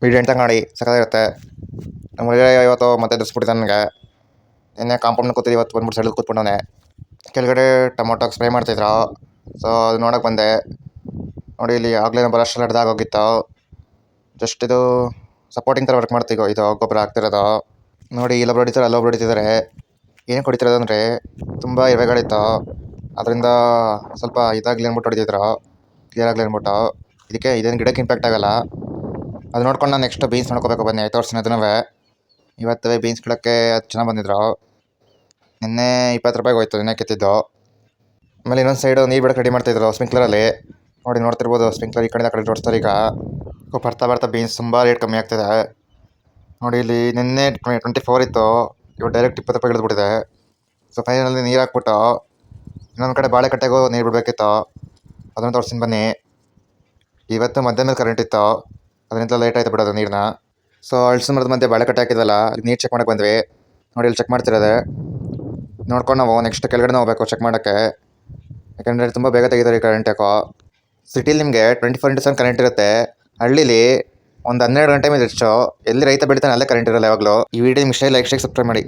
Video ಎಂತ ಮಾಡಿ ಸಕ್ಕತ್ತಾಗಿರುತ್ತೆ. ನಮ್ಮ ಹುಡುಗ ಇವತ್ತು ಮತ್ತೆ ಎದುರಿಸ್ಬಿಟ್ಟಿದ್ದಾನೆ ನನಗೆ. ನಿನ್ನೆ ಕಾಂಪೌಂಡ್ ಕೂತಿದ್ದು ಇವತ್ತು ಬಂದ್ಬಿಟ್ಟು ಸೈಡಲ್ಲಿ ಕೂತ್ಕೊಂಡವನೆ. ಕೆಳಗಡೆ ಟೊಮೊಟೊಗೆ ಸ್ಪ್ರೇ ಮಾಡ್ತಿದ್ರು. ಸೊ ಅದು ನೋಡೋಕೆ ಬಂದೆ. ನೋಡಿ ಇಲ್ಲಿ ಆಗಲೇ ಬರೋಷ್ಟು ಹಿಡ್ದಾಗೋಗಿತ್ತು. ಜಸ್ಟ್ ಇದು ಸಪೋರ್ಟಿಂಗ್ ಥರ ವರ್ಕ್ ಮಾಡ್ತೀಗೋ ಇದು ಗೊಬ್ಬರ ಹಾಕ್ತಿರೋದು. ನೋಡಿ ಇಲ್ಲೊಬ್ರು ಹೊಡಿತಾರೆ ಅಲ್ಲೊಬ್ರು ಹೊಡಿತಿದ್ದಾರೆ. ಏನಕ್ಕೆ ಹೊಡಿತಿರೋದು ಅಂದರೆ ತುಂಬ ಇವೆಗಳಿತ್ತು, ಅದರಿಂದ ಸ್ವಲ್ಪ ಇದಾಗಲಿ ಅಂದ್ಬಿಟ್ಟು ಹೊಡಿತಿದ್ರು, ಕ್ಲಿಯರ್ ಆಗಲಿ ಅಂದ್ಬಿಟ್ಟು. ಇದಕ್ಕೆ ಇದೇನು ಗಿಡಕ್ಕೆ ಇಂಪ್ಯಾಕ್ಟ್ ಆಗಲ್ಲ. ಅದು ನೋಡ್ಕೊಂಡು ನಾನು ನೆಕ್ಸ್ಟ್ ಬೀನ್ಸ್ ನೋಡ್ಕೋಬೇಕು ಬನ್ನಿ. ತೋರಿಸ್ತೀನಿ ಅದನ್ನವೇ. ಇವತ್ತು ಬೀನ್ಸ್ ಗಿಡಕ್ಕೆ ಅದು ಚೆನ್ನಾಗಿ ಬಂದಿದ್ರು. ನಿನ್ನೆ 20 ರೂಪಾಯಿಗೆ ಹೋಯ್ತು ನಿನ್ನೆ ಕಿತ್ತಿದ್ದು. ಆಮೇಲೆ ಇನ್ನೊಂದು ಸೈಡು ನೀರು ಬಿಡಕ್ಕೆ ರೆಡಿ ಮಾಡ್ತಾಯಿದ್ರು ಸ್ಪ್ರಿಂಕ್ಲರಲ್ಲಿ. ನೋಡಿ ನೋಡ್ತಿರ್ಬೋದು, ಸ್ಪ್ರಿಂಕ್ಲರ್ ಈ ಕಡೆ ಆ ಕಡೆ ತೋರಿಸ್ತಾರೆ. ಈಗ ಬರ್ತಾ ಬರ್ತಾ ಬೀನ್ಸ್ ತುಂಬ ರೇಟ್ ಕಮ್ಮಿ ಆಗ್ತಿದೆ. ನೋಡಿ ಇಲ್ಲಿ ನಿನ್ನೆ 24 ಇತ್ತು, ಇವಾಗ ಡೈರೆಕ್ಟ್ 20 ರೂಪಾಯಿ ಇಳಿದ್ಬಿಟ್ಟಿದೆ. ಸೊ ಫೈನಲ್ಲಿ ನೀರು ಹಾಕ್ಬಿಟ್ಟು ಇನ್ನೊಂದು ಕಡೆ ಬಾಳೆಕಟ್ಟೆಗೂ ನೀರು ಬಿಡಬೇಕಿತ್ತು, ಅದನ್ನು ತೋರಿಸ್ತೀನಿ ಬನ್ನಿ. ಇವತ್ತು ಮಧ್ಯಾಹ್ನ ಮೇಲೆ ಕರೆಂಟ್ ಇತ್ತು, ಅದರಿಂದ ಲೇಟ್ ಆಯಿತು ಬಿಡೋದು ನೀರನ್ನ. ಸೊ ಹಳ್ಸು ಮರದ ಮಧ್ಯೆ ಬಾಳೆಕಟ್ಟೆ ಹಾಕಿದ್ವಲ್ಲ, ಅಲ್ಲಿ ನೀರು ಚೆಕ್ ಮಾಡೋಕ್ಕೆ ಬಂದ್ವಿ. ನೋಡಿ ಇಲ್ಲಿ ಚೆಕ್ ಮಾಡ್ತಿರೋದೆ ನೋಡ್ಕೊಂಡು ನಾವು ನೆಕ್ಸ್ಟ್ ಕೆಳಗಡೆ ಹೋಗ್ಬೇಕು ಚೆಕ್ ಮಾಡೋಕ್ಕೆ. ಯಾಕೆಂದರೆ ತುಂಬ ಬೇಗ ತೆಗಿತಾರೆ ಈ ಕರೆಂಟ್ ಯಾಕೋ. ಸಿಟಿಲಿ ನಿಮಗೆ 24x7 ಕರೆಂಟ್ ಇರುತ್ತೆ. ಹಳ್ಳೀಲಿ ಒಂದು 12 ಗಂಟೆ ಮೇಲೆ ಹೆಚ್ಚು ಎಲ್ಲಿ ರೈತ ಬೆಳಿತಾನೆ ಅಲ್ಲೇ ಕರೆಂಟ್ ಇರಲ್ಲ ಯಾವಾಗಲೂ. ಈ ವಿಡಿಯೋ ನಿಮ್ಗೆ ಇಷ್ಟ ಲೈಕ್ ಸಬ್ಸ್ಕ್ರೈಬ್ ಮಾಡಿ.